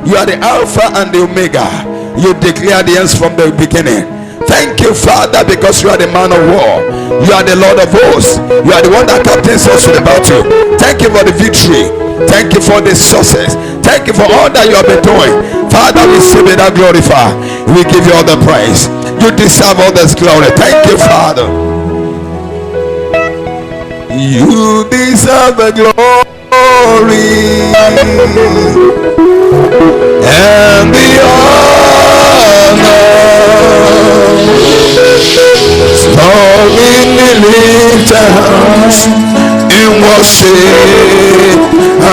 You are the Alpha and the Omega. You declare the ends from the beginning. Thank you, Father, because you are the man of war. You are the Lord of hosts. You are the one that captains us to the battle. Thank you for the victory. Thank you for the success. Thank you for all that you have been doing. Father, we say be that glorified. We give you all the praise. You deserve all this glory. Thank you, Father. You deserve the glory and the honor. So we lift our hands in worship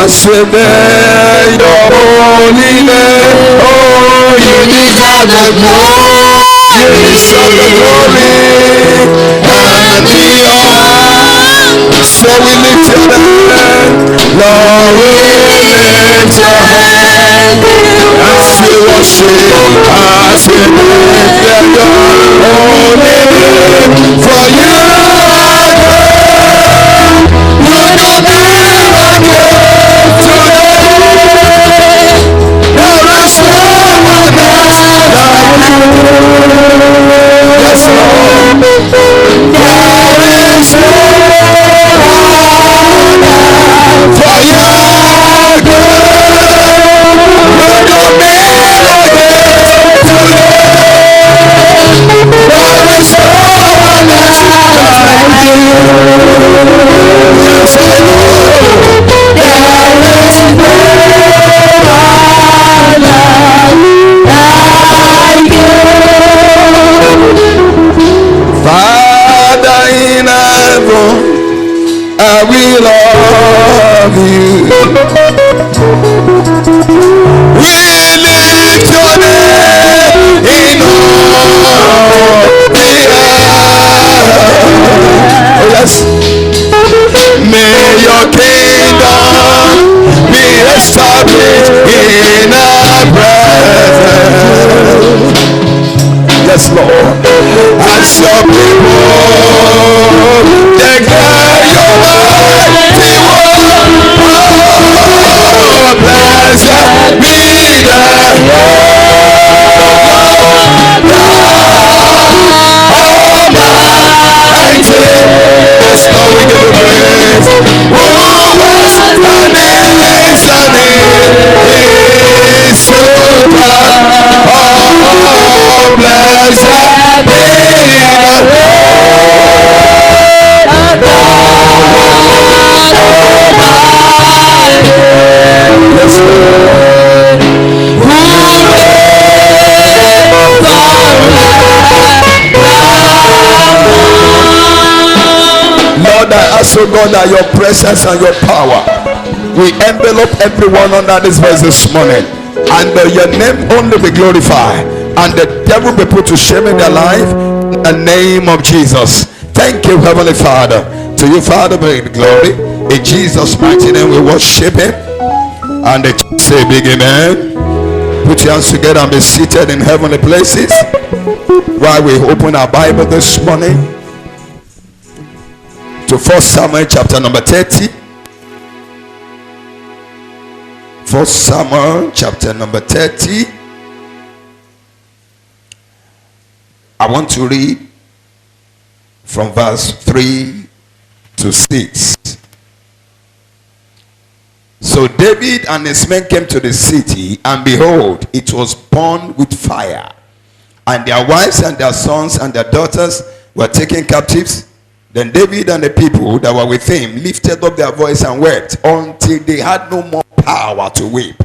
as we bear your holy name. Oh, you deserve the glory. You deserve the glory and the honor. So we lift your hand, Lord, we lift your hand as we worship, as we lift your holy name. For you are good, you know better good today. There is no one else like you. Yes, Lord. There is no for you are good, you do me again today. There is no one else like you. Yes, Lord. There is no one like you. Father in heaven, I will love you. We lift your name in all the earth. Oh yes. May your kingdom be established in our presence. Yes, Lord. As your people declare your mighty word. Oh, blessed be the Almighty. Yes, Lord, we give you praise. Who was and is and is to come. Oh, blessed be the yes, Lord, I ask, oh God, that your presence and your power will envelope everyone under this verse this morning, and your name only be glorified, and the devil be put to shame in their life, in the name of Jesus. Thank you, Heavenly Father. To you, Father, be the glory. In Jesus' mighty name we worship him, and they say big amen. Put your hands together and be seated in heavenly places while we open our Bible this morning to 1 Samuel chapter number 30. 1 Samuel chapter number 30. I want to read from verse 3 to 6. So David and his men came to the city, and behold, it was burned with fire, and their wives and their sons and their daughters were taken captives. Then David and the people that were with him lifted up their voice and wept until they had no more power to weep.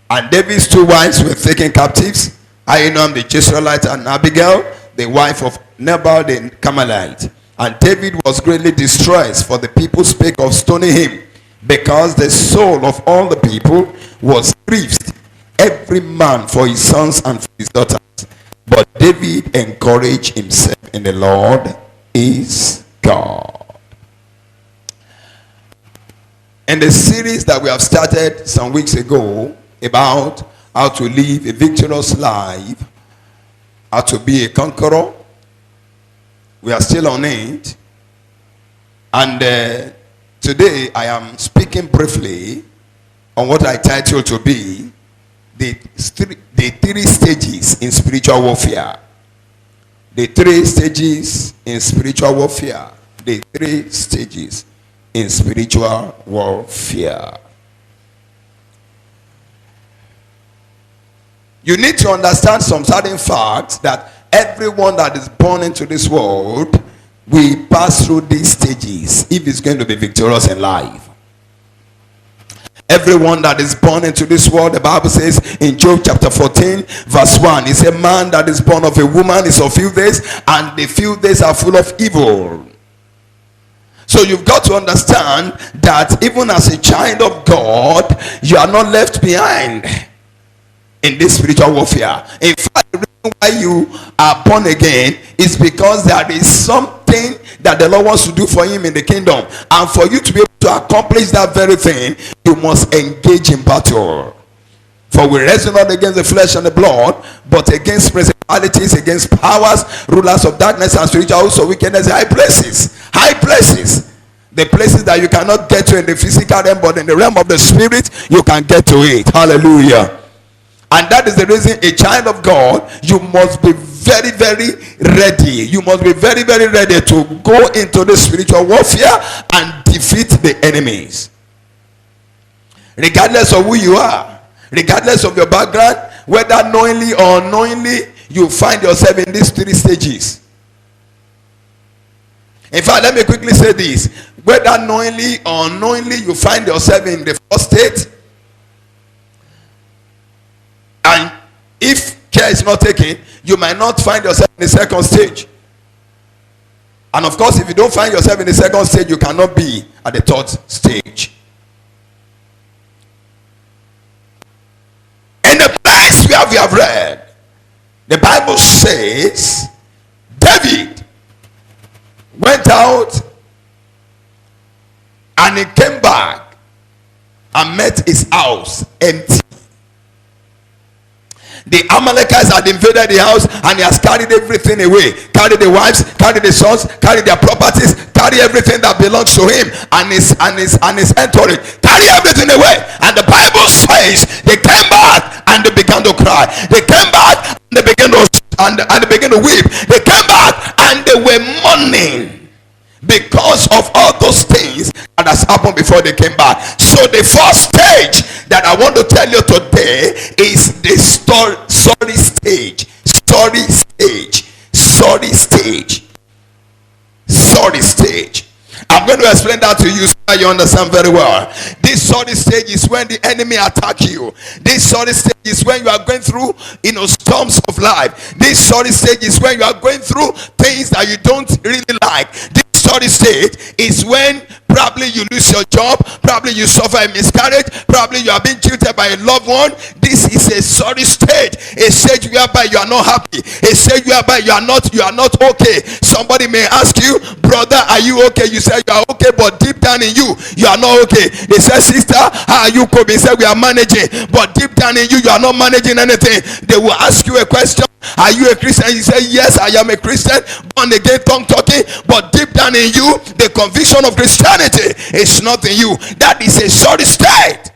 And David's two wives were taken captives, Ahinoam the Jezreelite and Abigail, the wife of Nabal the Carmelite. And David was greatly distressed, for the people spake of stoning him, because the soul of all the people was grieved, every man for his sons and for his daughters. But David encouraged himself in the Lord is God. In the series that we have started some weeks ago about how to live a victorious life, how to be a conqueror, we are still on it. And today I am speaking briefly on what I title to be the three stages in spiritual warfare. The three stages in spiritual warfare. The three stages in spiritual warfare. You need to understand some certain facts that everyone that is born into this world will pass through these stages if it's going to be victorious in life. Everyone that is born into this world, the Bible says in Job chapter 14 verse 1, it's a man that is born of a woman is of few days, and the few days are full of evil. So you've got to understand that even as a child of God, you are not left behind in this spiritual warfare. In fact, the reason why you are born again is because there is something that the Lord wants to do for him in the kingdom, and for you to be able to accomplish that very thing, you must engage in battle. For we wrestle not against the flesh and the blood, but against principalities, against powers, rulers of darkness, and spiritual hosts of wickedness in high places. High places. The places that you cannot get to in the physical realm, but in the realm of the spirit, you can get to it. Hallelujah. And that is the reason a child of God, you must be very, very ready. You must be very, very ready to go into the spiritual warfare and defeat the enemies. Regardless of who you are, regardless of your background, whether knowingly or unknowingly, you find yourself in these three stages. In fact, let me quickly say this. Whether knowingly or unknowingly, you find yourself in the first state, and if care is not taken, you might not find yourself in the second stage. And of course, if you don't find yourself in the second stage, you cannot be at the third stage. In the place where we have read, the Bible says David went out and he came back and met his house empty. The Amalekites had invaded the house and he has carried everything away. Carried the wives, carried the sons, carried their properties, carry everything that belongs to him and his entourage. Carry everything away. And the Bible says they came back and they began to cry. They came back and they began to weep. They came back and they were mourning because of all those things that has happened before they came back. So the first stage that I want to tell you today is the sorry stage. I'm going to explain that to you so that you understand very well. This sorry stage is when the enemy attack you. This sorry stage is when you are going through storms of life. This sorry stage is when you are going through things that you don't really like. This sorry stage is when probably you lose your job, probably you suffer a miscarriage, probably you are being cheated by a loved one. This is a sorry stage, a stage whereby you are not happy, a stage whereby you are not okay. Somebody may ask you, brother, are you okay? You say you are okay, but deep down in you, you are not okay. They say, sister, how are you coping? Say, we are managing, but deep down in you, you are not managing anything. They will ask you a question. Are you a Christian? You say, yes, I am a Christian, born again, tongue talking, but deep down in you, the conviction of Christianity is not in you. That is a sorry state.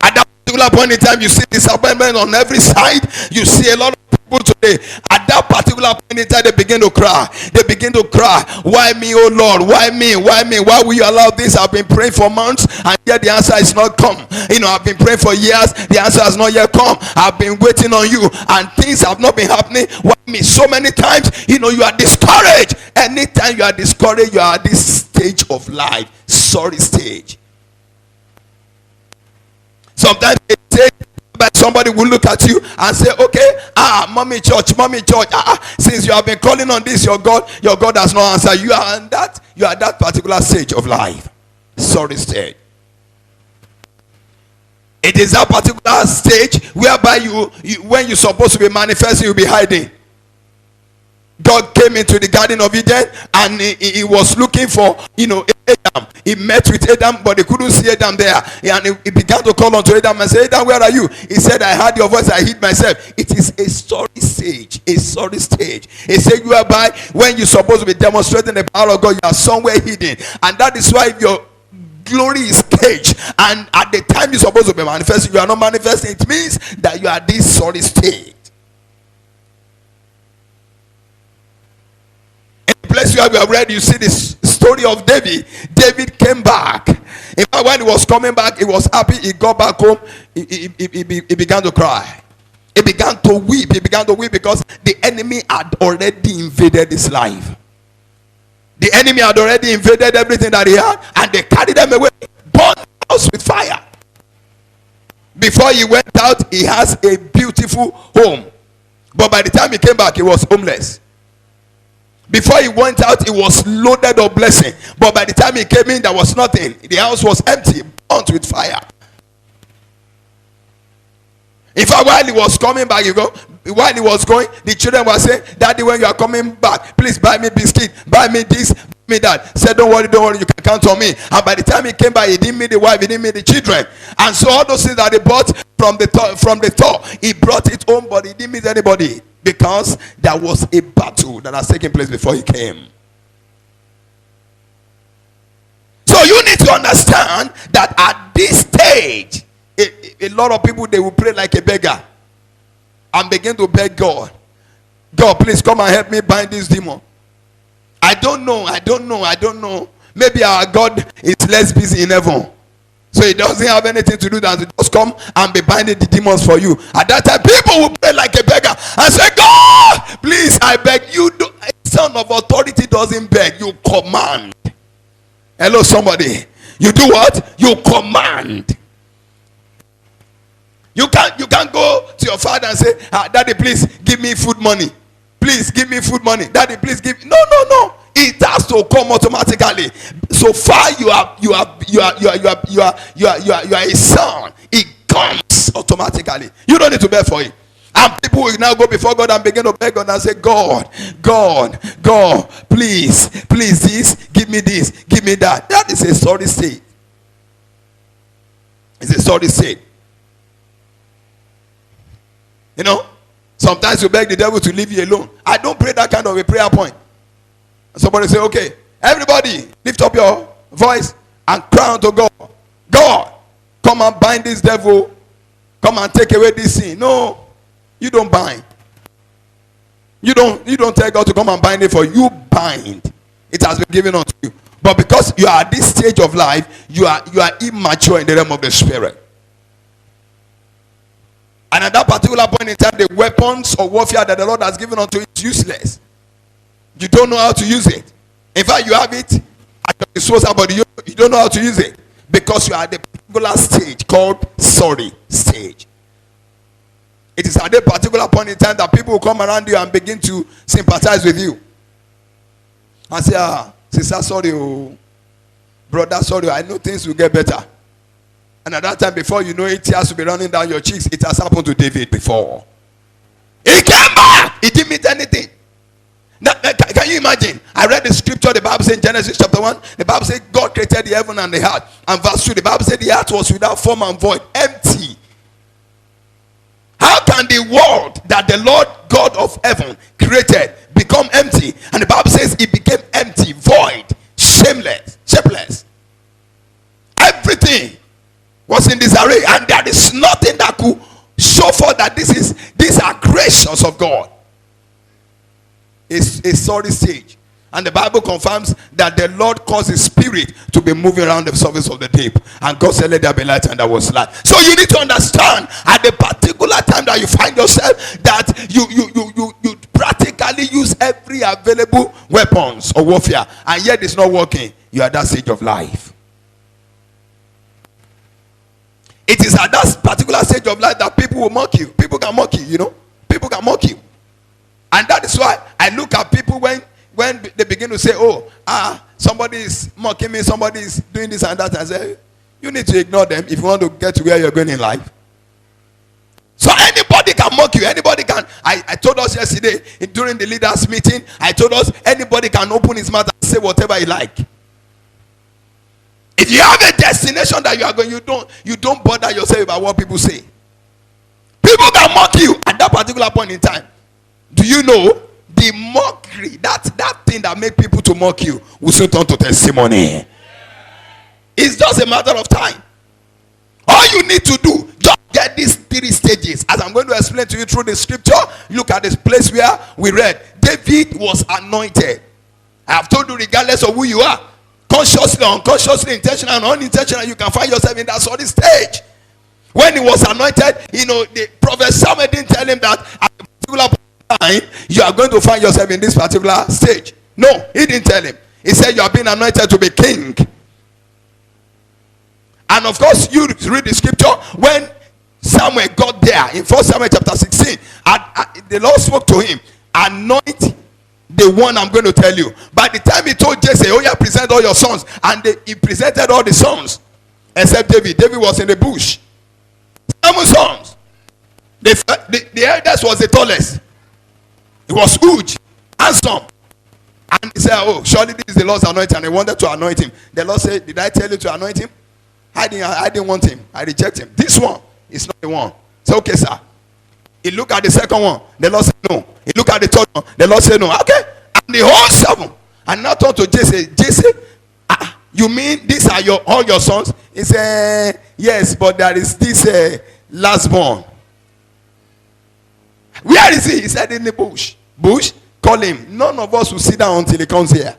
At that particular point in time, you see disappointment on every side. You see a lot of people today. At that particular point in time, they begin to cry. They begin to cry. Why me, oh Lord? Why me? Why me? Why will you allow this? I've been praying for months and yet the answer is not come. I've been praying for years. The answer has not yet come. I've been waiting on you and things have not been happening. Why me? So many times, you are discouraged. Anytime you are discouraged, you are at this stage of life. Sorry stage. Sometimes they say, but somebody will look at you and say, okay, mommy church, since you have been calling on this, your God has not answered. You are at that particular stage of life. Sorry stage. It is that particular stage whereby you when you're supposed to be manifesting, you'll be hiding. God came into the Garden of Eden and he was looking for Adam. He met with Adam, but he couldn't see Adam there. And he began to call unto Adam and say, Adam, where are you? He said, I heard your voice, I hid myself. It is a sorry stage. A sorry stage. A stage whereby when you're supposed to be demonstrating the power of God, you are somewhere hidden. And that is why if you're glory is caged, and at the time you're supposed to be manifesting, you are not manifesting. It means that you are this sorry state. In the place you have read, you see this story of David. David came back. In fact, when he was coming back, he was happy. He got back home. He began to cry. He began to weep. He began to weep because the enemy had already invaded his life. The enemy had already invaded everything that he had, and they carried them away, burned the house with fire. Before he went out, he has a beautiful home, but by the time he came back, he was homeless. Before he went out, he was loaded of blessing, but by the time he came in, there was nothing. The house was empty, burnt with fire. In fact, while he was coming back, while he was going, the children were saying, "Daddy, when you are coming back, please buy me biscuit, buy me this, buy me that." Said, don't worry, you can count on me. And by the time he came back, he didn't meet the wife, he didn't meet the children. And so all those things that he bought from the store, he brought it home, but he didn't meet anybody, because there was a battle that has taken place before he came. So you need to understand that at this stage, a lot of people, they will pray like a beggar and begin to beg God, "God, please come and help me bind this demon." I don't know. Maybe our God is less busy in heaven, so he doesn't have anything to do than to just come and be binding the demons for you. At that time, people will pray like a beggar and say, "God, please, I beg you." A son of authority doesn't beg, you command. Hello, somebody. You do what? You command. You can't go to your father and say, "Daddy, please give me food money. Please give me food money. Daddy, please give." No. It has to come automatically. So far you are a son. It comes automatically. You don't need to beg for it. And people will now go before God and begin to beg God and say, God, please, this, give me this, give me that. That is a sorry state. It's a sorry state. You know, sometimes you beg the devil to leave you alone. I don't pray that kind of a prayer point. Somebody say, "Okay, everybody, lift up your voice and cry unto God. God, come and bind this devil. Come and take away this sin." No, you don't bind. You don't tell God to come and bind it for you. Bind. It has been given unto you. But because you are at this stage of life, you are immature in the realm of the spirit. And at that particular point in time, the weapons of warfare that the Lord has given unto you is useless. You don't know how to use it. In fact, you have it at your disposal, but you don't know how to use it, because you are at the particular stage called sorry stage. It is at that particular point in time that people will come around you and begin to sympathize with you and say, "Sister, sorry, brother, sorry, I know things will get better." And at that time, before you know it, tears will be running down your cheeks. It has happened to David before. He came back. He didn't meet anything. Now, can you imagine? I read the scripture. The Bible says in Genesis chapter 1, the Bible says God created the heaven and the earth. And verse 2, the Bible said the earth was without form and void, empty. How can the world that the Lord God of heaven created become empty? And the Bible says it became empty, void, shameless, shapeless. Everything was in disarray, and there is nothing that could show forth that these are creations of God. It's a sorry stage. And the Bible confirms that the Lord caused his spirit to be moving around the surface of the deep. And God said, "Let there be light," and there was light. So you need to understand at the particular time that you find yourself, that you practically use every available weapons of warfare, and yet it's not working. You are at that stage of life. It is at that particular stage of life that people will mock you. People can mock you, you know. People can mock you. And that is why I look at people when they begin to say, somebody is mocking me, somebody is doing this and that. I say, you need to ignore them if you want to get to where you're going in life. So anybody can mock you. Anybody can. I told us yesterday during the leaders meeting, I told us anybody can open his mouth and say whatever he like. If you have a destination that you are going, you don't bother yourself about what people say. People can mock you at that particular point in time. Do you know the mockery, that thing that make people to mock you will soon turn to testimony? It's just a matter of time. All you need to do, just get these 3 stages. As I'm going to explain to you through the scripture, look at this place where we read. David was anointed. I have told you, regardless of who you are, consciously, unconsciously, intentional and unintentional, you can find yourself in that sort of stage. When he was anointed, the prophet Samuel didn't tell him that at a particular time you are going to find yourself in this particular stage. No, he didn't tell him. He said you have been anointed to be king. And of course, you read the scripture. When Samuel got there in 1 Samuel chapter 16, the Lord spoke to him, anoint the one I'm going to tell you. By the time he told Jesse, oh yeah, present all your sons, and he presented all the sons except David. David was in the bush. 7 sons. The eldest was the tallest. He was huge, handsome. And he said, oh, surely this is the Lord's anointing. And he wanted to anoint him. The Lord said, did I tell you to anoint him? I didn't want him. I reject him. This one is not the one. So, okay, sir. He looked at the second one. The Lord said no. He looked at the third one. The Lord said no. Okay. And the whole 7. And now turned to Jesse. Jesse, you mean these are all your sons? He said, yes, but there is this last born. Where is he? He said in the bush. Bush? Call him. None of us will sit down until he comes here.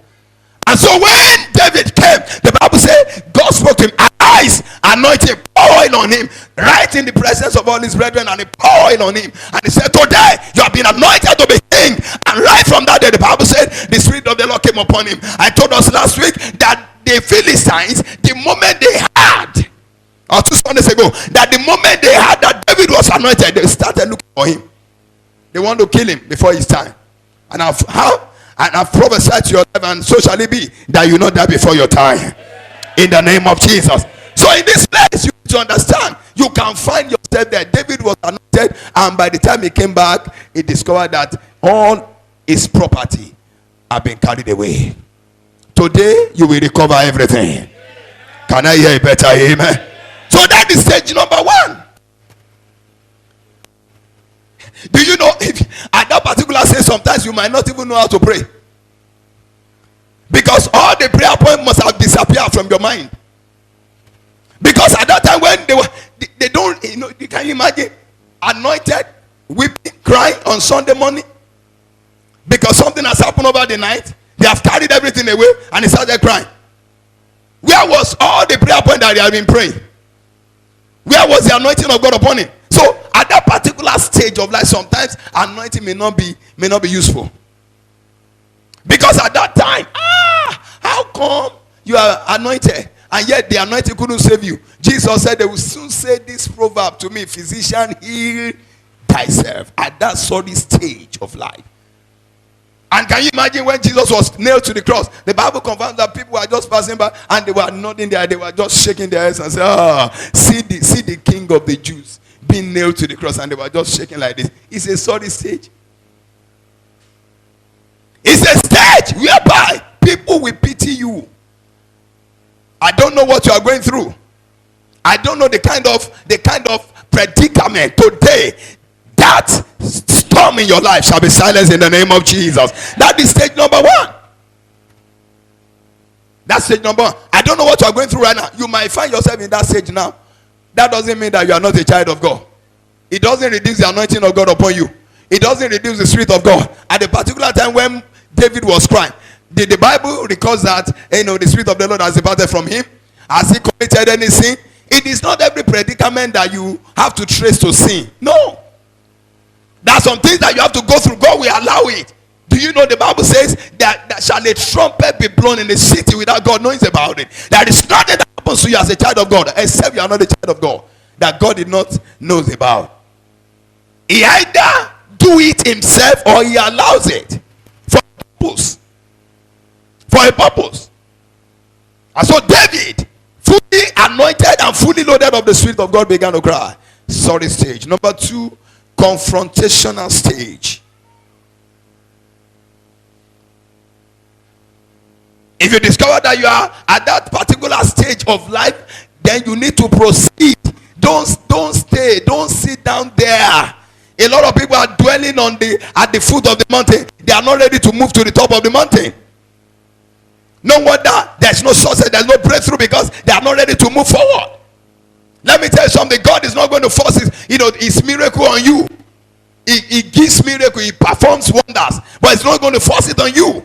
And so when David came, the Bible said God spoke to him. Arise, anoint him, pour oil on him, right in the presence of all his brethren, and he poured oil on him. And he said, today you have been anointed to be king. And right from that day, the Bible said the Spirit of the Lord came upon him. I told us last week that the Philistines, the moment they had, or 2 Sundays ago, that the moment they had that David was anointed, they started looking for him. They want to kill him before his time. And I've prophesied to your life, and so shall it be, that you not die before your time. In the name of Jesus. So in this place, you need to understand, you can find yourself there. David was anointed, and by the time he came back, he discovered that all his property had been carried away. Today, you will recover everything. Can I hear a better amen? So that is stage number 1. Do you know, if at that particular stage, sometimes you might not even know how to pray, because all the prayer points must have disappeared from your mind. Because at that time when they don't, can you imagine, anointed, weeping, crying on Sunday morning because something has happened over the night. They have carried everything away, and he started crying. Where was all the prayer points that they have been praying? Where was the anointing of God upon him? So at that particular stage of life, sometimes anointing may not be useful. Because at that time, how come you are anointed and yet the anointing couldn't save you? Jesus said they will soon say this proverb to me, physician, heal thyself. At that sort of stage of life. And can you imagine when Jesus was nailed to the cross? The Bible confirms that people were just passing by and they were nodding there. They were just shaking their heads and saying, see the King of the Jews being nailed to the cross, and they were just shaking like this. It's a sorry stage. It's a stage whereby people will pity you. I don't know what you are going through. I don't know the kind of predicament today. That storm in your life shall be silenced in the name of Jesus. That is stage number 1. That's stage number 1. I don't know what you are going through right now. You might find yourself in that stage now. That doesn't mean that you are not a child of God. It doesn't reduce the anointing of God upon you. It doesn't reduce the Spirit of God. At the particular time when David was crying, the Bible records that the Spirit of the Lord has departed from him. Has he committed any sin? It is not every predicament that you have to trace to sin. No. There are some things that you have to go through. God will allow it. Do you know the Bible says that shall a trumpet be blown in the city without God knowing about it? There is nothing that happens to you as a child of God, except you are not a child of God, that God did not know about. He either do it himself or he allows it for a purpose. For a purpose. And so David, fully anointed and fully loaded of the Spirit of God, began to cry. Sorry stage. Number 2, confrontational stage. If you discover that you are at that particular stage of life, then you need to proceed. Don't stay. Don't sit down there. A lot of people are dwelling at the foot of the mountain. They are not ready to move to the top of the mountain. No wonder there's no success, there's no breakthrough, because they are not ready to move forward. Let me tell you something. God is not going to force his miracle on you. He gives miracle, he performs wonders, but it's not going to force it on you.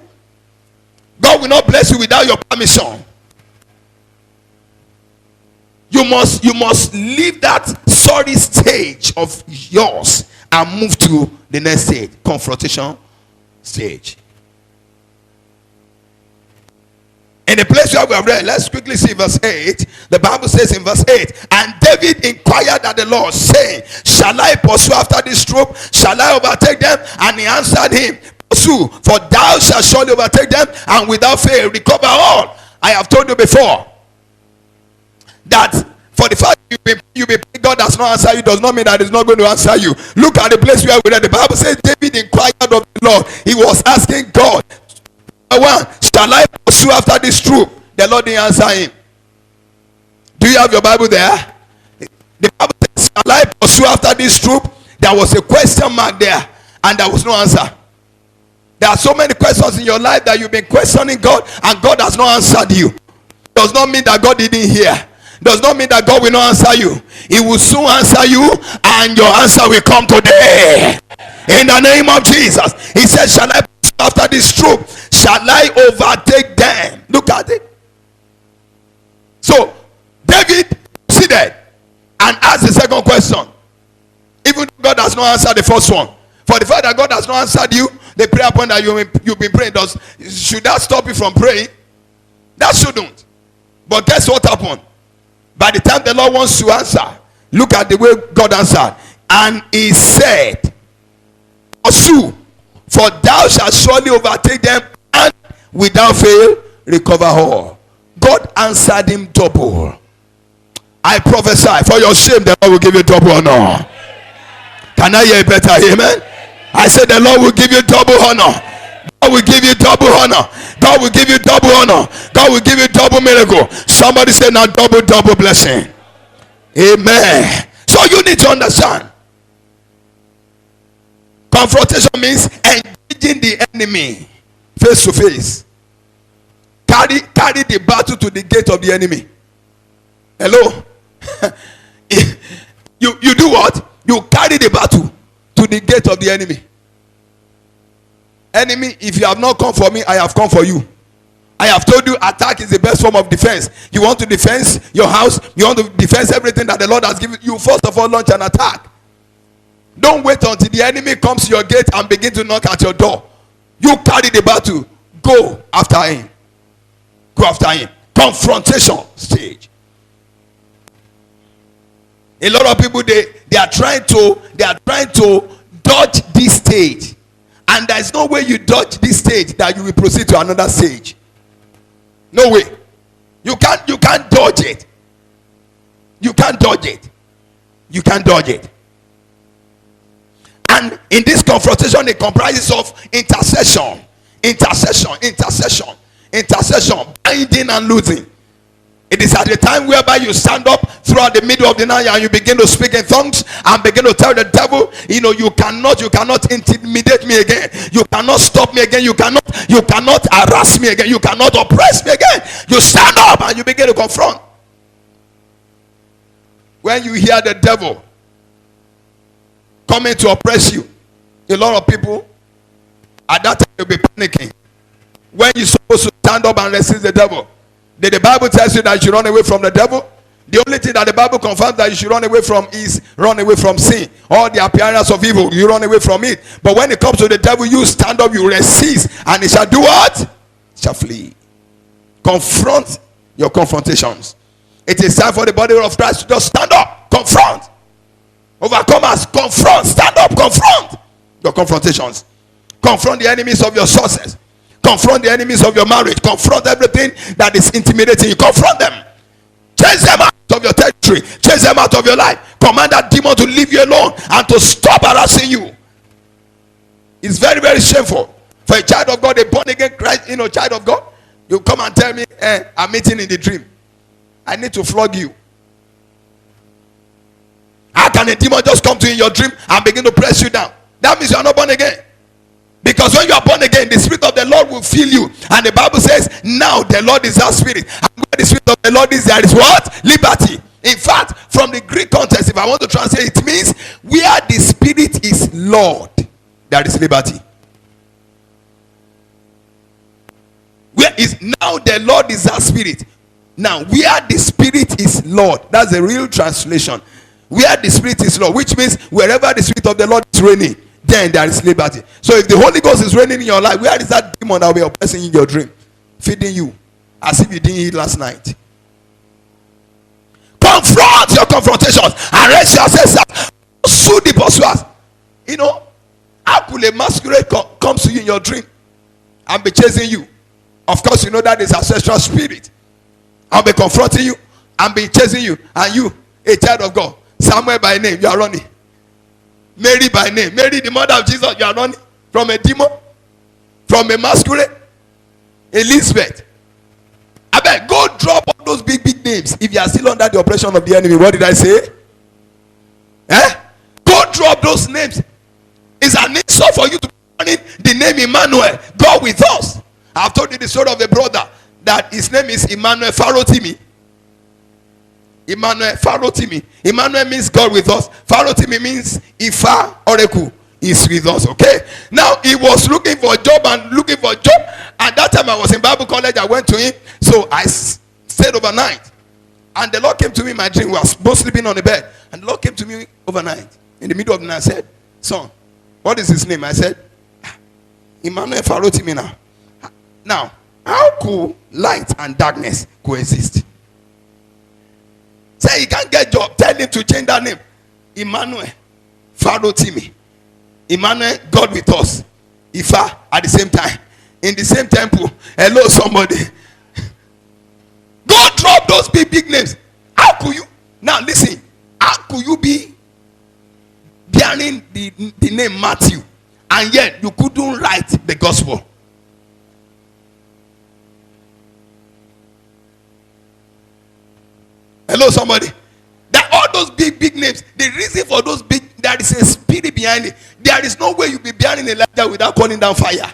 God will not bless you without your permission. You must leave that sorry stage of yours and move to the next stage, confrontation stage. In the place where we have read, let's quickly see verse 8. The Bible says in verse 8, and David inquired at the Lord, saying, shall I pursue after this troop? Shall I overtake them? And he answered him, pursue, for thou shalt surely overtake them, and without fail recover all. I have told you before that for the fact you be God does not answer you does not mean that he's not going to answer you. Look at the place where we read. The Bible says David inquired of the Lord. He was asking God, one, shall I pursue after this troop? The Lord didn't answer him. Do you have your Bible there? The Bible says, shall I pursue after this troop? There was a question mark there, and there was no answer. There are so many questions in your life that you've been questioning God, and God has not answered you. Does not mean that God didn't hear. Does not mean that God will not answer you. He will soon answer you, and your answer will come today. In the name of Jesus. He said, shall I pursue after this troop? Shall I overtake them? Look at it. So David proceeded and asked the second question, even though God has not answered the first one. For the fact that God has not answered you, the prayer point that you've been praying, should that stop you from praying? That shouldn't. But guess what happened? By the time the Lord wants to answer, look at the way God answered. And he said, pursue, for thou shalt surely overtake them, and without fail recover all. God answered him double. I prophesy, for your shame the Lord will give you double honor. Can I hear better? Amen. I said the Lord will give you double honor. God will give you double honor. God will give you double honor. God will give you double miracle. Somebody say now double blessing. Amen. So you need to understand, confrontation means engaging the enemy face to face. Carry the battle to the gate of the enemy. Hello. You do what? You carry the battle to the gate of the enemy. Enemy, if you have not come for me, I have come for you. I have told you attack is the best form of defense. You want to defend your house, you want to defend everything that the Lord has given you. First of all, launch an attack. Don't wait until the enemy comes to your gate and begin to knock at your door. You carry the battle. Go after him. Go after him. Confrontation stage. A lot of people they are trying to dodge this stage. And there is no way you dodge this stage that you will proceed to another stage. No way. You can't dodge it. You can't dodge it. You can't dodge it. And in this confrontation, it comprises of intercession, binding and losing. It is at the time whereby you stand up throughout the middle of the night and you begin to speak in tongues and begin to tell the devil, you cannot intimidate me again. You cannot stop me again. You cannot harass me again. You cannot oppress me again. You stand up and you begin to confront. When you hear the devil coming to oppress you, a lot of people at that time will be panicking. When you're supposed to stand up and resist the devil, the Bible tells you that you should run away from the devil. The only thing that the Bible confirms that you should run away from is run away from sin. All the appearance of evil, you run away from it. But when it comes to the devil, you stand up, you resist, and it shall do what? It shall flee. Confront your confrontations. It is time for the body of Christ to just stand up, confront. Overcomers, confront, stand up, confront your confrontations. Confront the enemies of your sources. Confront the enemies of your marriage. Confront everything that is intimidating you. Confront them. Chase them out of your territory. Chase them out of your life. Command that demon to leave you alone and to stop harassing you. It's very, very shameful for a child of God, a born again Christ, child of God. You come and tell me, I'm meeting in the dream. I need to flog you. How can a demon just come to you in your dream and begin to press you down? That means you are not born again. Because when you are born again, the Spirit of the Lord will fill you. And the Bible says, now the Lord is our Spirit. And where the Spirit of the Lord is, there is what? Liberty. In fact, from the Greek context, if I want to translate, it means where the Spirit is Lord, there is liberty. Where is now the Lord is our Spirit. Now, where the Spirit is Lord, that's the real translation. Where the Spirit is Lord, which means wherever the Spirit of the Lord is reigning, then there is liberty. So if the Holy Ghost is reigning in your life, where is that demon that will be oppressing in your dream, feeding you as if you didn't eat last night? Confront your confrontations. Arrest yourself. Pursue the pursuers. You know, how could a masquerade come to you in your dream and be chasing you? Of course, you know that is ancestral spirit. I'll be confronting you and be chasing you, and you, a child of God, Samuel by name, you are running. Mary by name, Mary the mother of Jesus, you are running from a demon, from a masquerade. Elizabeth, I bet go drop all those big names. If you are still under the oppression of the enemy, what did I say? Go drop those names. It's an insult for you to be the name Emmanuel, God with us. I've told you the story of a brother that his name is Emmanuel Farotimi. Emmanuel Farotimi. Emmanuel means God with us. Farotimi means Ifa Oreku is with us. Okay. Now he was looking for a job and looking for a job. At that time I was in Bible college. I went to him. So I stayed overnight. And the Lord came to me in my dream. We were both sleeping on the bed. And the Lord came to me overnight. In the middle of the night, I said, son, what is his name? I said, Emmanuel Farotimi now. Now, how could light and darkness coexist? Say he can't get job. Tell him to change that name. Emmanuel Farotimi. Emmanuel, God with us. Ifa at the same time. In the same temple. Hello, somebody. Go drop those big names. How could you? Now listen. How could you be bearing the name Matthew, and yet you couldn't write the gospel? Hello, somebody. That all those big names. The reason for those big, there is a spirit behind it. There is no way you be bearing Elijah without calling down fire.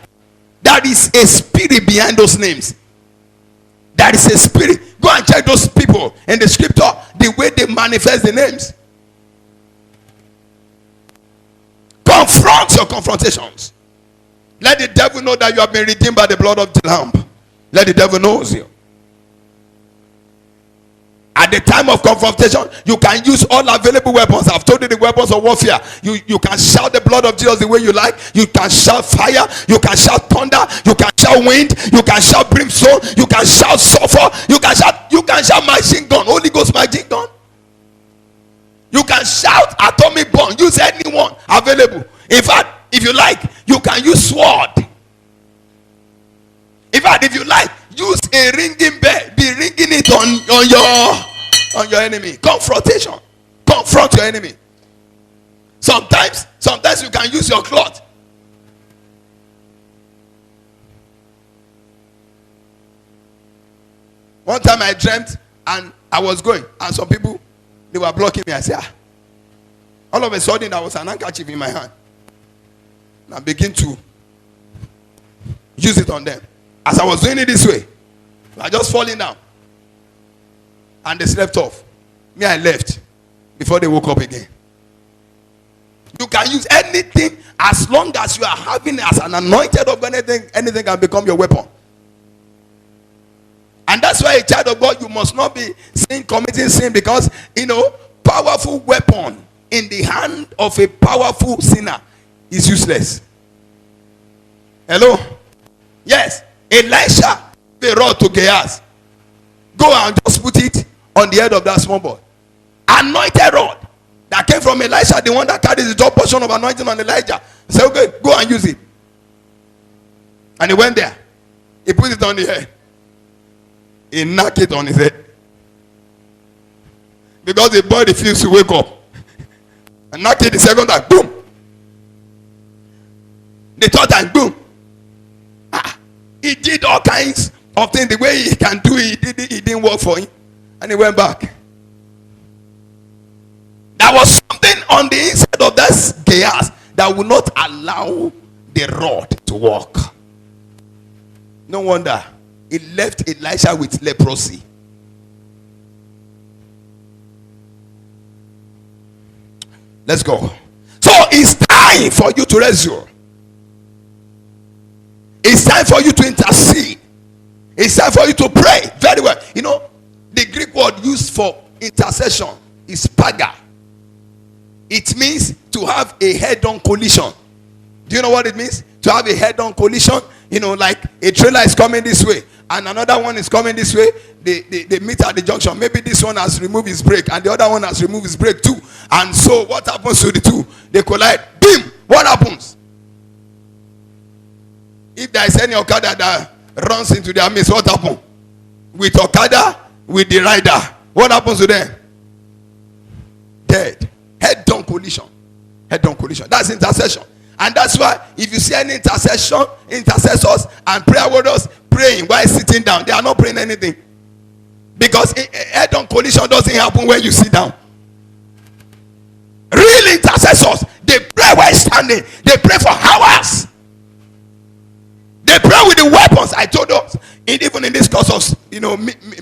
There is a spirit behind those names. There is a spirit. Go and check those people in the scripture, the way they manifest the names. Confront your confrontations. Let the devil know that you have been redeemed by the blood of the Lamb. Let the devil know you. At the time of confrontation, you can use all available weapons. I've told you the weapons of warfare. You can shout the blood of Jesus the way you like. You can shout fire. You can shout thunder. You can shout wind. You can shout brimstone. You can shout sulfur. You can shout machine gun. Holy Ghost machine gun. You can shout atomic bomb. Use anyone available. In fact, if you like, you can use sword. In fact, if you like, use a ringing bell. Be ringing it on your enemy. Confrontation. Confront your enemy. Sometimes you can use your cloth. One time I dreamt and I was going, and some people, they were blocking me. I said, all of a sudden there was an handkerchief in my hand. And I began to use it on them. As I was doing it this way, I just falling down. And they slept off. Me, I left before they woke up again. You can use anything as long as you are having as an anointed of anything can become your weapon. And that's why a child of God, you must not be committing sin, because, powerful weapon in the hand of a powerful sinner is useless. Hello? Yes. Elisha, the rod to Gehazi. Go and just put it on the head of that small boy. Anointed rod that came from Elisha, the one that carries the top portion of anointing on Elijah. Say, okay, go and use it. And he went there. He put it on the head. He knocked it on his head. Because the boy refused to wake up. And knocked it the second time. Boom. The third time. Boom. He did all kinds of things. The way he can do it, it didn't work for him. And he went back. There was something on the inside of that Gehazi that would not allow the rod to walk. No wonder it left Elisha with leprosy. Let's go. So it's time for you to resurrect. It's time for you to intercede. It's time for you to pray very well. You know, the Greek word used for intercession is paga. It means to have a head-on collision. Do you know what it means? To have a head-on collision. You know, like a trailer is coming this way and another one is coming this way. They meet at the junction. Maybe this one has removed his brake and the other one has removed his brake too. And so what happens to the two? They collide. Boom! What happens? If there is any Okada that runs into their midst, what happens? With Okada, with the rider, what happens to them? Dead. Head-on collision. Head-on collision. That's intercession. And that's why if you see any intercessors and prayer warriors praying while sitting down, they are not praying anything. Because head-on collision doesn't happen when you sit down. Real intercessors, they pray while standing. They pray for hours. They pray with the weapons. I told us, even in this course of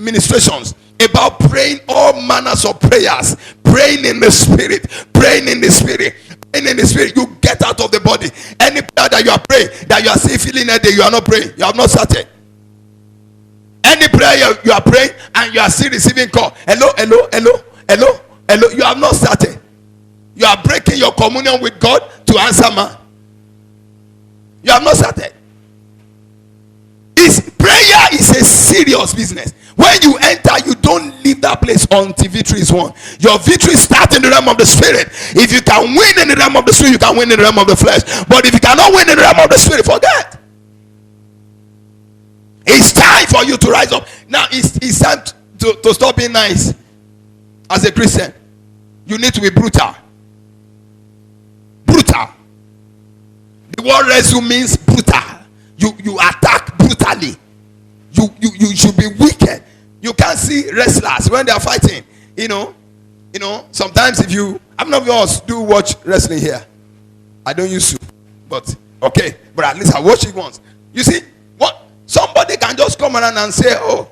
ministrations, about praying all manners of prayers, praying in the spirit, praying in the spirit, praying in the spirit. You get out of the body. Any prayer that you are praying, that you are still feeling that you are not praying, you have not started. Any prayer you are praying and you are still receiving call, hello, you have not started. You are breaking your communion with God to answer man. You have not started. Prayer is a serious business. When you enter, you don't leave that place until victory is won. Your victory starts in the realm of the spirit. If you can win in the realm of the spirit, you can win in the realm of the flesh. But if you cannot win in the realm of the spirit, forget. It's time for you to rise up. Now it's time to stop being nice. As a Christian, you need to be brutal. Brutal. The word resume means brutal. You attack brutally. You should be wicked. You can't see wrestlers when they are fighting. You know, sometimes if you, I'm not yours, do watch wrestling here. I don't used to, but okay, but at least I watch it once. You see, what somebody can just come around and say, oh,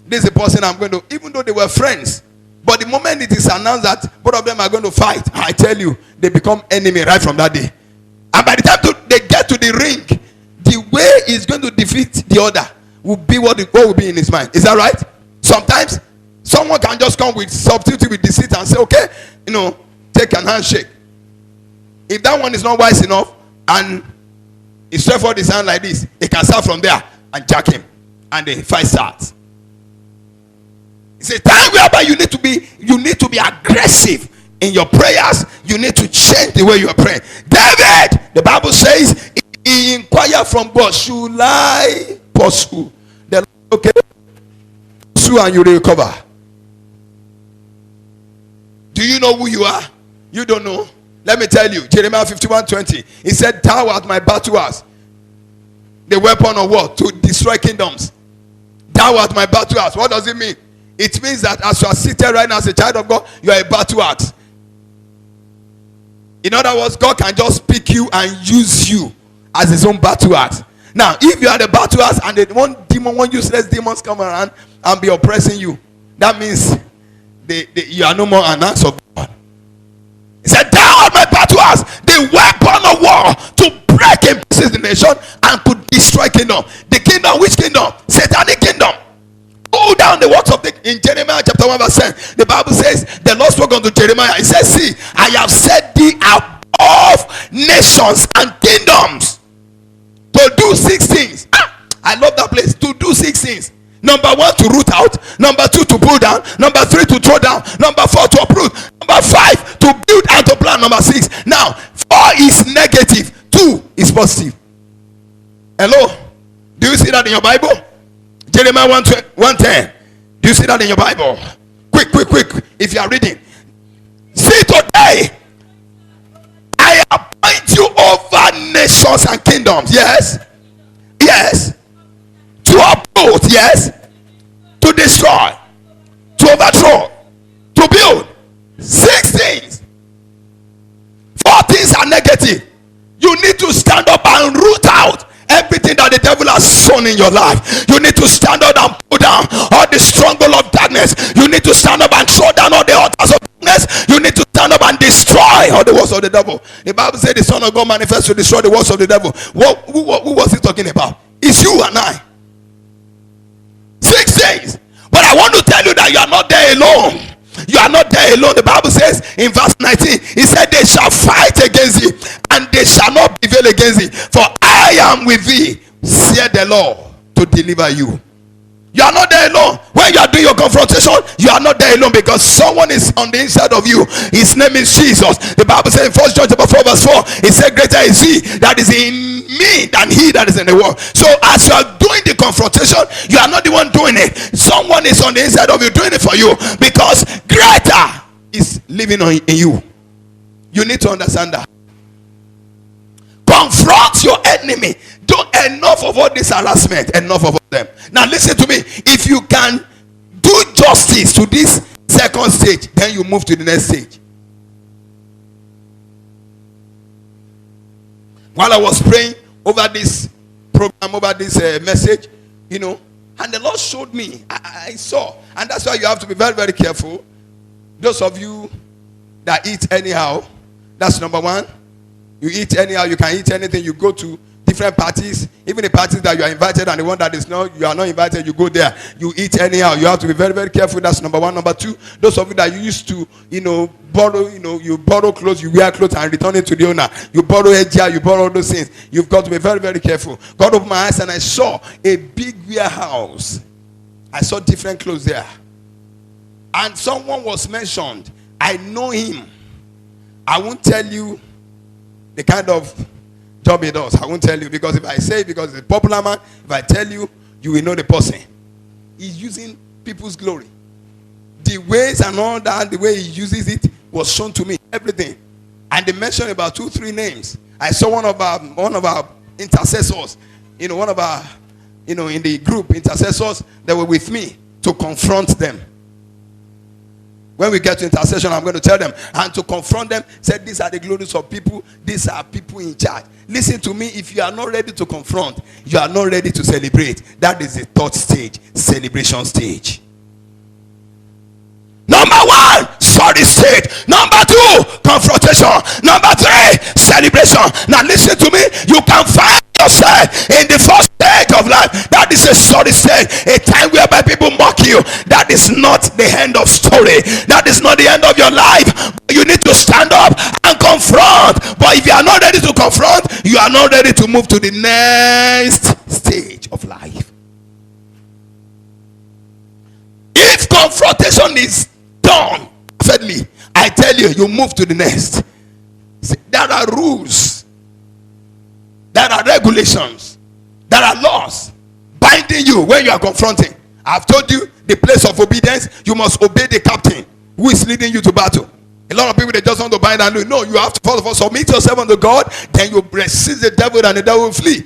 this is the person I'm going to, even though they were friends, but the moment it is announced that both of them are going to fight, I tell you, they become enemy right from that day. And by the time they get to the ring, the way he's going to defeat the other will be what will be in his mind. Is that right? Sometimes someone can just come with subtlety, with deceit, and say, okay, take an handshake. If that one is not wise enough and he stretch forward his hand like this, he can start from there and jack him, and the fight starts. It's a time whereby you need to be aggressive in your prayers. You need to change the way you are praying. David, the Bible says, he inquired from God, should I pursue? The Lord, okay, pursue and you recover. Do you know who you are? You don't know. Let me tell you, Jeremiah 51:20. He said, thou art my battle axe, the weapon of war to destroy kingdoms. Thou art my battle axe. What does it mean? It means that as you are seated right now as a child of God, you are a battle axe. In other words, God can just pick you and use you as his own battle axe. Now, if you are the battle axe and one useless demons come around and be oppressing you, that means you are no more an axe of God. He said, thou art my battle axe, the weapon of war to break in pieces the nation and to destroy kingdom. The kingdom, which kingdom? Satanic kingdom. Pull down the works of in Jeremiah chapter 1 verse 10. The Bible says, the Lord spoke unto Jeremiah. He says, see, I have set thee above nations and kingdoms to do 6 things. I love that place. To do 6 things. Number 1, to root out. Number 2, to pull down. Number 3, to throw down. Number 4, to uproot. Number 5, to build and to plant. Number 6. Now, 4 is negative. 2 is positive. Hello? Do you see that in your Bible? Jeremiah 1:10. Do you see that in your Bible? Quick. If you are reading. See, today, I appoint you over nations and kingdoms. Yes. To uproot. Yes. To destroy. To overthrow. To build. 6 things. 4 things are negative. You need to stand up and root out stone in your life. You need to stand up and put down all the stronghold of darkness. You need to stand up and throw down all the altars of darkness. You need to stand up and destroy all the works of the devil. The Bible said the Son of God manifests to destroy the works of the devil. Who was he talking about? It's you and I. 6 days. But I want to tell you that you are not there alone. You are not there alone. The Bible says in verse 19, he said, they shall fight against thee, and they shall not prevail against thee. For I am with thee, saith the Lord, to deliver you. You are not there alone. When you are doing your confrontation, you are not there alone, because someone is on the inside of you. His name is Jesus. The Bible says in 1 John 4 verse 4, it said, greater is he that is in me than he that is in the world. So as you are doing the confrontation, you are not the one doing it. Someone is on the inside of you doing it for you, because greater is living in you. You need to understand that. Confront your enemy. Don't enough of all this harassment. Enough of them. Now listen to me. If you can do justice to this second stage, then you move to the next stage. While I was praying over this program, over this message, and the Lord showed me, I saw, and that's why you have to be very, very careful. Those of you that eat anyhow, that's number one. You eat anyhow, you can eat anything. You go to different parties, even the parties that you are invited and the one that is not, you are not invited, you go there, you eat anyhow. You have to be very, very careful. That's number one. Number two, those of you that you used to, borrow, you borrow clothes, you wear clothes and return it to the owner. You borrow headgear, you borrow those things. You've got to be very, very careful. God opened my eyes and I saw a big warehouse. I saw different clothes there. And someone was mentioned. I know him. I won't tell you the kind of job he does. I won't tell you, because if I say, because he's a popular man, if I tell you, you will know the person. He's using people's glory. The ways and all that, the way he uses it was shown to me. Everything. And they mentioned about 2-3 names. I saw one of our intercessors, one of our, in the group, intercessors that were with me to confront them. When we get to intercession, I'm going to tell them, and to confront them, said, these are the glories of people, these are people in charge. Listen to me, if you are not ready to confront, you are not ready to celebrate. That is the third stage, celebration stage. Number one, sorry stage. Number two, confrontation. Number three, celebration. Now listen to me, you can find yourself in the first stage of life. That is a sorry stage, a time whereby people mock you. That is not the end of story. That is not the end of your life. You need to stand up and confront. But if you are not ready to confront, you are not ready to move to the next stage of life. If confrontation is done perfectly, I tell you, you move to the next. There are rules, there are regulations, there are laws binding you when you are confronting. I've told you the place of obedience, you must obey the captain who is leading you to battle. A lot of people, they just want to bind and do. No, you have to first of all submit yourself unto God, then you resist the devil and the devil will flee.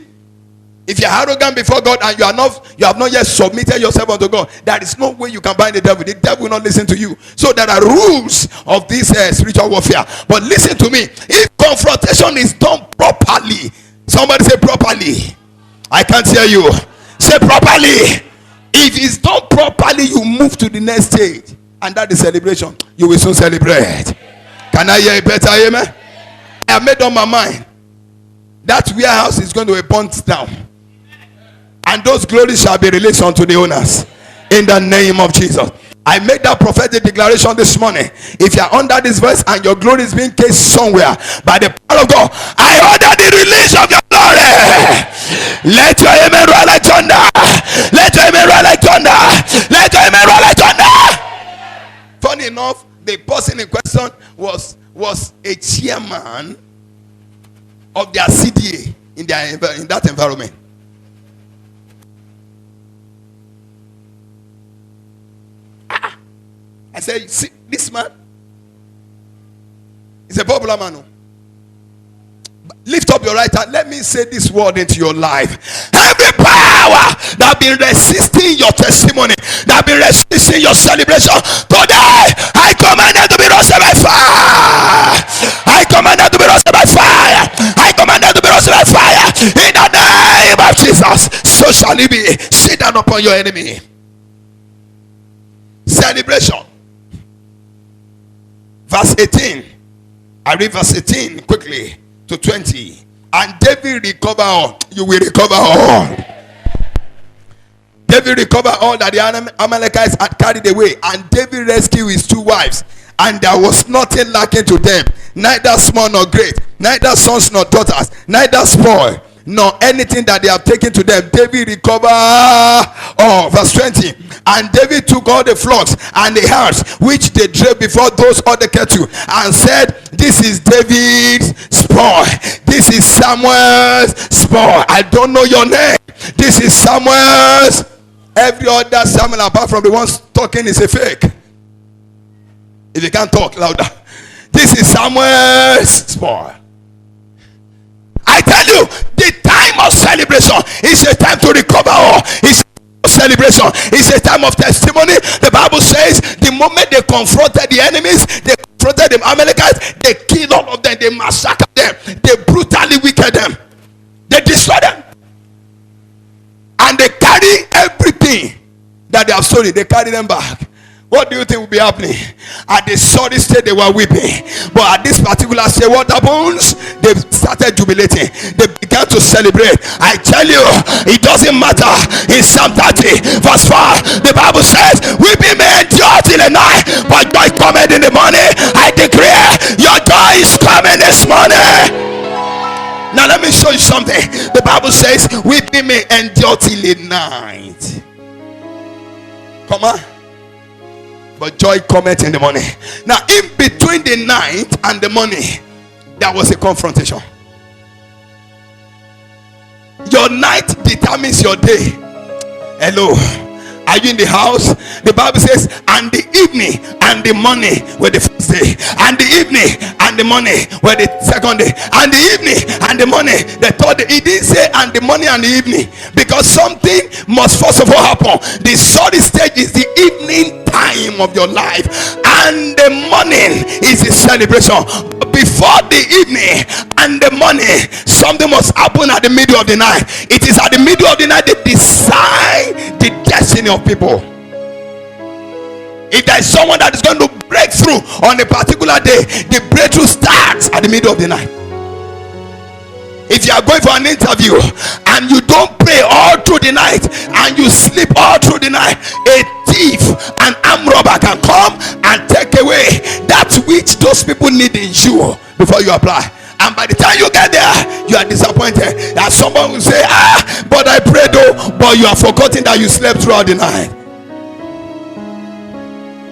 If you are arrogant before God and you have not yet submitted yourself unto God, there is no way you can bind the devil. The devil will not listen to you. So there are rules of this spiritual warfare. But listen to me, if confrontation is done properly, somebody say properly. I can't hear you. Say properly. If it's done properly, you move to the next stage, and that is celebration. You will soon celebrate. Can I hear a better amen? I have made up my mind. That warehouse is going to be burnt down, and those glories shall be released unto the owners in the name of Jesus. I made that prophetic declaration this morning. If you are under this verse and your glory is being cast somewhere by the power of God, I order the release of your glory. Let your amen roll like thunder. Let your amen roll like thunder. Let your amen roll like thunder. Funny enough, the person in question was a chairman of their CDA in that environment. I said, see, this man is a popular man. Lift up your right hand. Let me say this word into your life. Every power that been resisting your testimony, that been resisting your celebration, today I command it to be roasted by fire. I command it to be roasted by fire. I command it to be roasted by fire. In the name of Jesus. So so shall it be. Sit down upon your enemy. Celebration. Verse 18. I read verse 18 quickly to 20. And David recovered all. You will recover all. David recovered all that the Amalekites had carried away. And David rescued his 2 wives. And there was nothing lacking to them, neither small nor great, neither sons nor daughters, neither spoil, nor anything that they have taken to them. David recovered all. Verse 20. And David took all the flocks and the herds which they drave before those other cattle, and said, this is David's spoil. This is Samuel's spoil. I don't know your name. This is Samuel's. Every other Samuel apart from the ones talking is a fake. If you can't talk louder, this is Samuel's spoil. I tell you, the time of celebration is a time to recover all. It's celebration. It's a time of testimony. The Bible says the moment they confronted the enemies, they confronted the Amalekites, they killed all of them, they massacred them, they brutally wicked them, they destroyed them, and they carry everything that they have stolen. They carry them back. What do you think will be happening? At the sorry state they were weeping, but at this particular state, what happens? They started jubilating. They began to celebrate. I tell you, it doesn't matter. In Psalm 30 verse 4, the Bible says, weeping may endure till the night, but joy cometh in the morning. I declare your joy is coming this morning. Now let me show you something. The Bible says weeping may endure till the night. Come on. But joy cometh in the morning. Now, in between the night and the morning, there was a confrontation. Your night determines your day. Hello. Are you in the house? The Bible says, and the evening and the morning were the first day, and the evening and the morning were the second day, and the evening and the morning the third day. It didn't say and the morning and the evening, because something must first of all happen. The sorry stage is the evening time of your life, and the morning is the celebration. Before the evening and the morning, something must happen at the middle of the night. It is at the middle of the night they decide the destiny of people. If there is someone that is going to break through on a particular day, the breakthrough starts at the middle of the night. If you are going for an interview and you don't pray all through the night and you sleep all through the night, a thief, an armed robber can come and take away that which those people need in you before you apply. And by the time you get there, you are disappointed. That someone will say, but I prayed though, but you have forgotten that you slept throughout the night.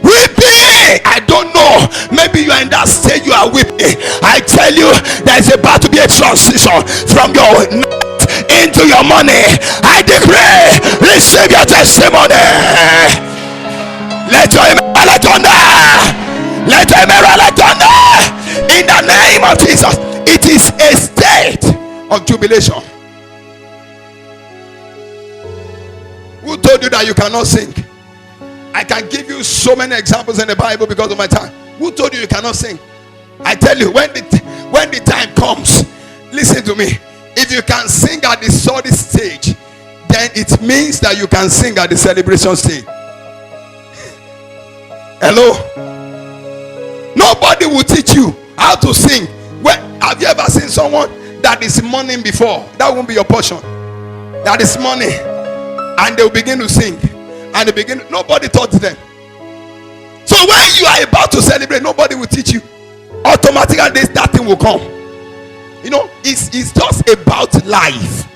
Weeping, I don't know, maybe you are in that stage, you are weeping. I tell you, there is about to be a transition from your night into your money. I declare, receive your testimony. Let your amen thunder. Let your amen thunder. In the name of Jesus. It is a state of jubilation. Who told you that you cannot sing? I can give you so many examples in the Bible because of my time. Who told you you cannot sing? I tell you, when the time comes, listen to me. If you can sing at the sorry stage, then it means that you can sing at the celebration stage. Hello? Nobody will teach you how to sing. Well, have you ever seen someone that is mourning before? That won't be your portion. That is mourning, and they'll begin to sing. And they begin, nobody taught them. So when you are about to celebrate, nobody will teach you. Automatically that thing will come. You know, it's just about life.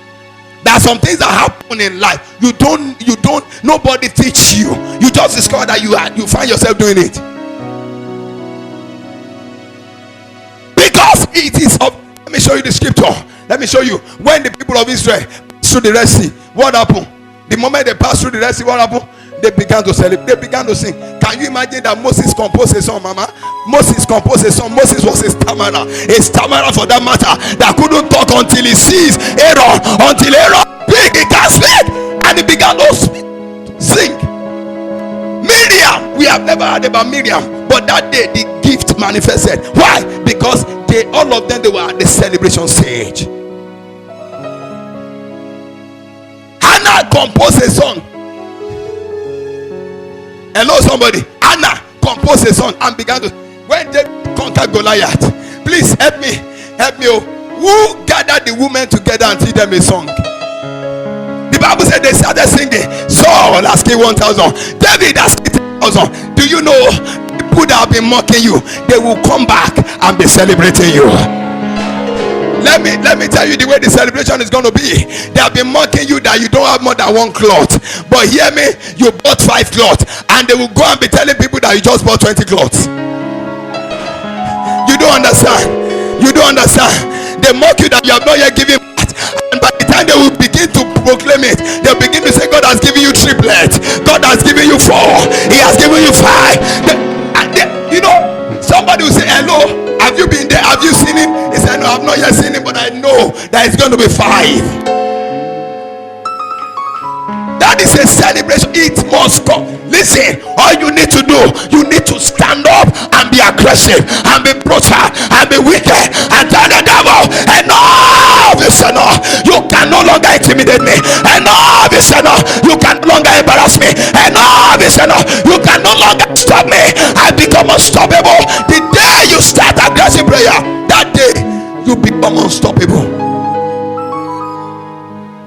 There are some things that happen in life. You don't, nobody teach you. You just discover that you find yourself doing it. Because it is of, let me show you the scripture. Let me show you. When the people of Israel passed through the Red Sea, what happened? The moment they passed through the Red Sea, what happened? They began to celebrate. They began to sing. Can you imagine that Moses composed a song, Mama? Moses composed a song. Moses was a stammerer for that matter, that couldn't talk until he sees Aaron. Until Aaron speak, he can speak, and he began to sing. Miriam, we have never heard about Miriam, but that day the gift manifested. Why? Because all of them, they were at the celebration stage. Hannah Anna composed a song. Hello, somebody. Anna composed a song and began to. When they conquered Goliath, please help me. Oh. Who gathered the women together and teach them a song? The Bible said they started singing. Saul has killed 1,000. David has killed 10,000. Do you know people that have been mocking you? They will come back and be celebrating you. Let me tell you the way the celebration is going to be. They have been mocking you that you don't have more than one cloth. But hear me, you bought 5 cloths, and they will go and be telling people that you just bought 20 cloths. You don't understand. You don't understand. They mock you that you have not yet given birth, and by the time they will begin to proclaim it, they'll begin to say God has given you triplets, God has given you 4, He has given you 5. You know, somebody will say, hello, have you been there? Have you seen him? He said, no, I've not yet seen him, but I know that it's going to be 5. That is a celebration. It must come. Listen, all you need to do, you need to stand up and be aggressive and be brutal and be wicked and tell the devil, enough is enough. You can no longer intimidate me. Enough is enough. You can no longer embarrass me. Enough is enough. You can no longer stop me. I become unstoppable. The day you start aggressive prayer, that day you become unstoppable.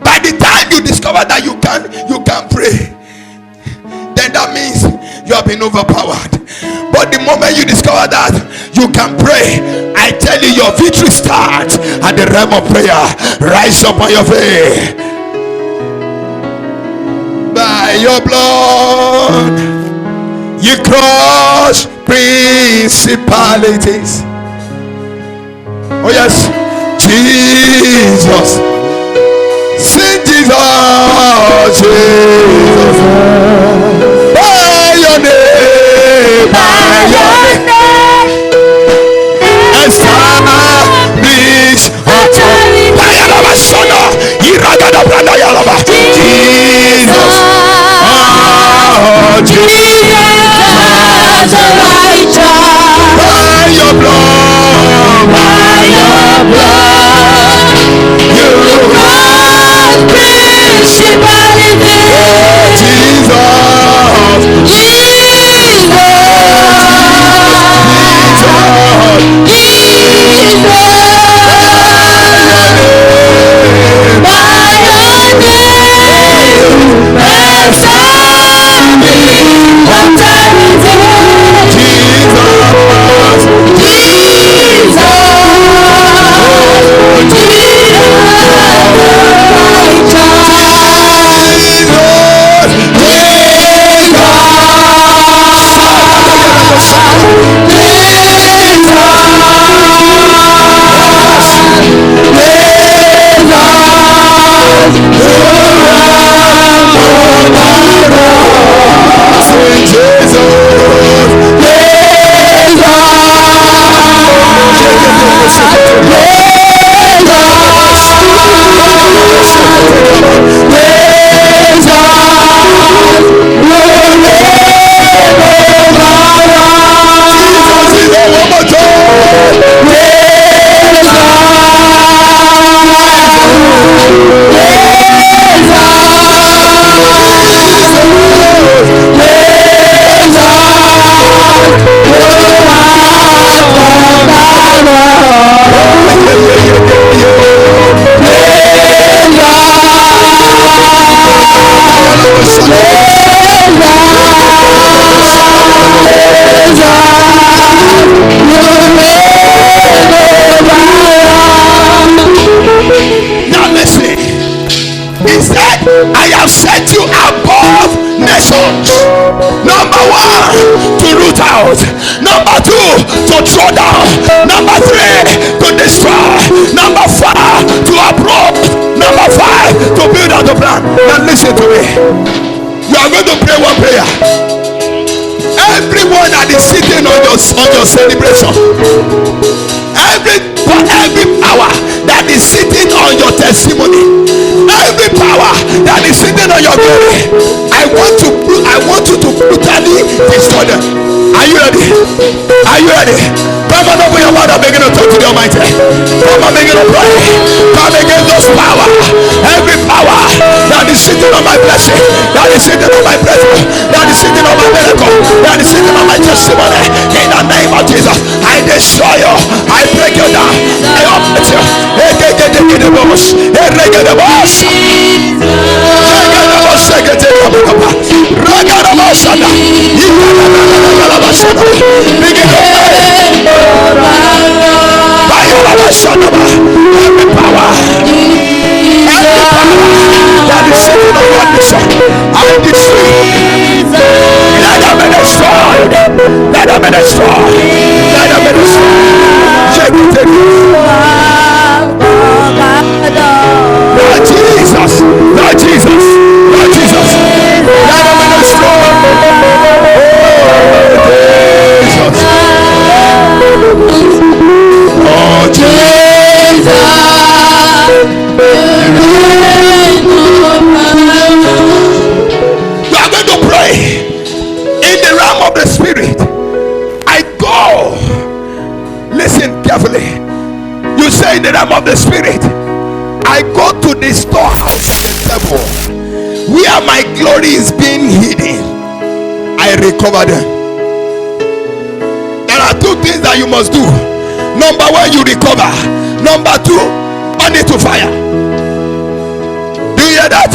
By the time you discover that you can pray, then that means you have been overpowered. But the moment you discover that you can pray, I tell you, your victory starts at the realm of prayer. Rise up on your feet. By your blood you crush principalities. Oh yes, Jesus. Sing Jesus, Jesus. By your name, establish authority. Jesus, oh Jesus, by your blood, you Number 2, to throw down. Number 3, to destroy. Number 4, to uproot. Number 5, to build out the plan. Now listen to me. You are going to pray one prayer. Everyone that is sitting on your celebration, every power that is sitting on your testimony, every power that is sitting on your glory, I want you to brutally destroy them. Are you ready? Are you ready? Come on, open your mouth and begin to talk to the Almighty. Come on, begin to pray. Come against those power. Every power that is sitting sitting on my blessing. That is sitting on my breakthrough. That is sitting on my miracle. That is sitting on my testimony. In the name of Jesus, I destroy you. I break you down. I uproot you. Every power that is sitting on your mission, I decree, let them be destroyed. Let them be destroyed. Let them be destroyed. Check it. Lord Jesus, Lord Jesus, Lord Jesus, let them be destroyed. Oh Jesus, we are going to pray in the realm of the spirit. I go. Listen carefully. You say in the realm of the spirit, I go to the storehouse of the devil, where my glory is being hidden. I recover them. There are two things that you must do. Number one, you recover. Number two, burn it to fire. Do you hear that?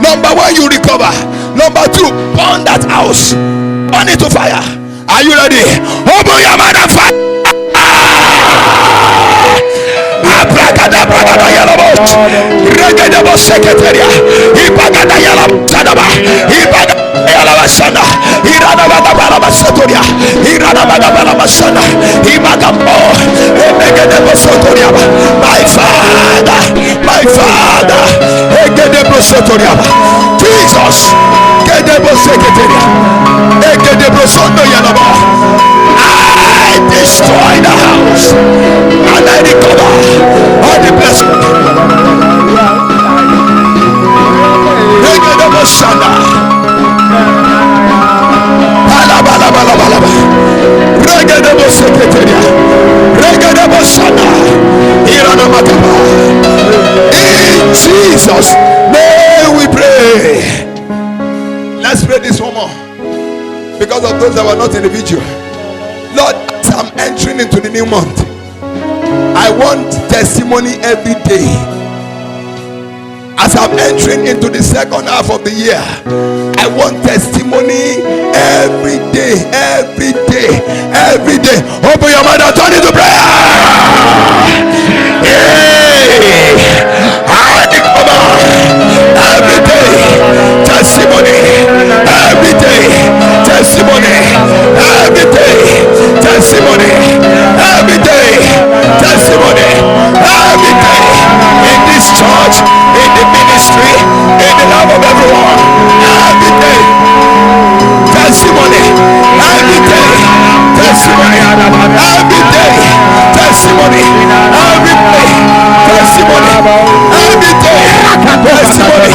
Number one, you recover. Number two, burn that house. Burn it to fire. Are you ready? Open your mouth and fire. My Father, Jesus, I destroy the house and I recover all the blessings. In Jesus' name we pray. Let's pray this one more, because of those that were not in the video. Lord, as I'm entering into the new month, I want testimony every day. As I'm entering into the second half of the year, I want testimony every day, every day, every day. Open your mouth and turn it to prayer. Every day, testimony. Every day, testimony. Every day, testimony. Every day, testimony. Every day, in this church, in the ministry, in the love of everyone. Every day, testimony. Every day, testimony. Every day, testimony. Every day, testimony. Every day, testimony.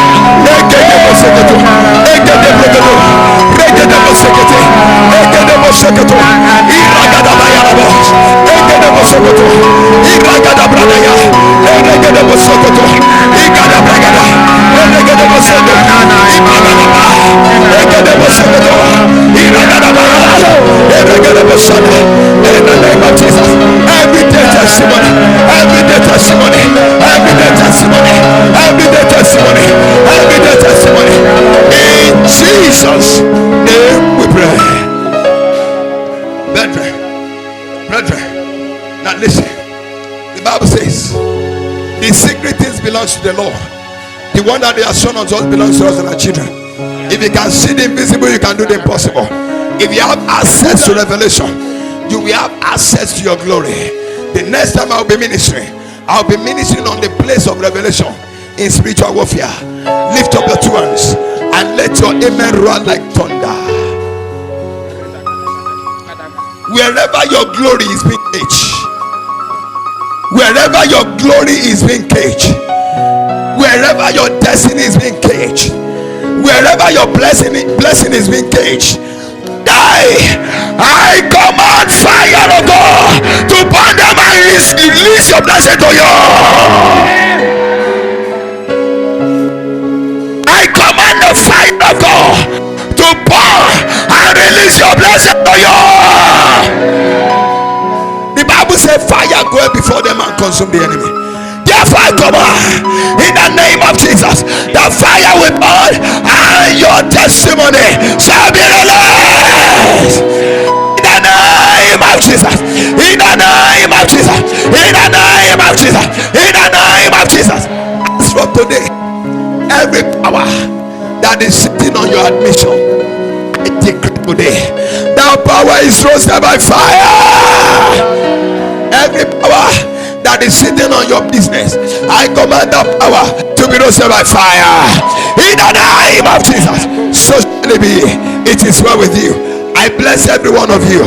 In the name of Jesus, every day testimony, every day testimony, every day testimony, every day testimony, every day testimony. In Jesus' name we pray. Brethren, now listen. The Bible says the secret things belongs to the Lord. The one that He has shown unto us belongs to us and our children. If you can see the invisible, you can do the impossible. If you have access to revelation, you will have access to your glory. The next time I'll be ministering on the place of revelation in spiritual warfare. Lift up your two hands and let your amen roar like thunder. Wherever your glory is being caged, wherever your glory is being caged, wherever your destiny is being caged, wherever your blessing is being caged, I command fire of God to burn them and release your blessing to you. I command are going before them and consume the enemy. Therefore I command in the name of Jesus, the fire will burn and your testimony shall be released. In the name of Jesus, in the name of Jesus, in the name of Jesus, in the name of Jesus. As from today, every power that is sitting on your admission, I decree today, that power is roasted by fire. Every power that is sitting on your business, I command that power to be roasted by fire. In the name of Jesus, so shall it be. It is well with you. I bless every one of you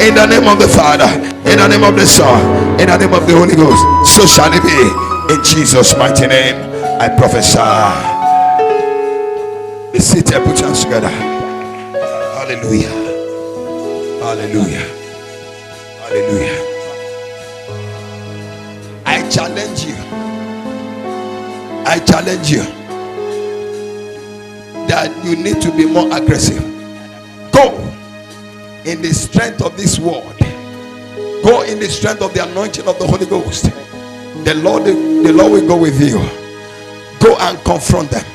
in the name of the Father, in the name of the Son, in the name of the Holy Ghost. So shall it be. In Jesus' mighty name, I prophesy. Be seated, put your hands together. Hallelujah. Hallelujah. Hallelujah. I challenge you. I challenge you that you need to be more aggressive. Go in the strength of this word. Go in the strength of the anointing of the Holy Ghost. The Lord will go with you. Go and confront them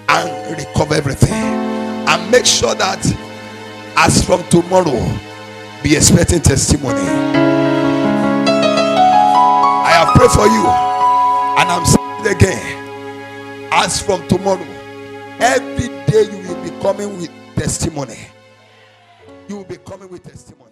and recover everything. And make sure that as from tomorrow, be expecting testimony. I have prayed for you, and I'm saying it again. As from tomorrow, every day you will be coming with testimony. You will be coming with testimony.